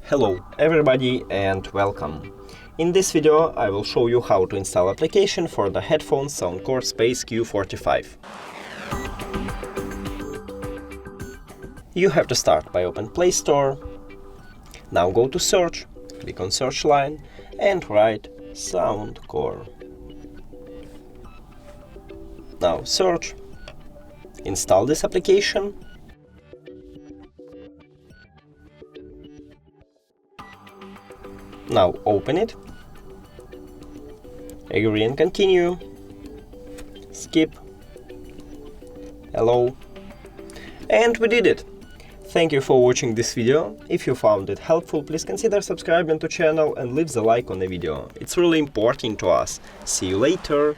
Hello everybody and welcome. In this video I will show you how to install application for the headphones Soundcore Space Q45. You have to start by open Play Store. Now go to search, click on search line and write Soundcore. Now search, install this application. Now open it, agree and continue, skip, allow, and we did it! Thank you for watching this video. If you found it helpful, please consider subscribing to channel and leave the like on the video. It's really important to us. See you later!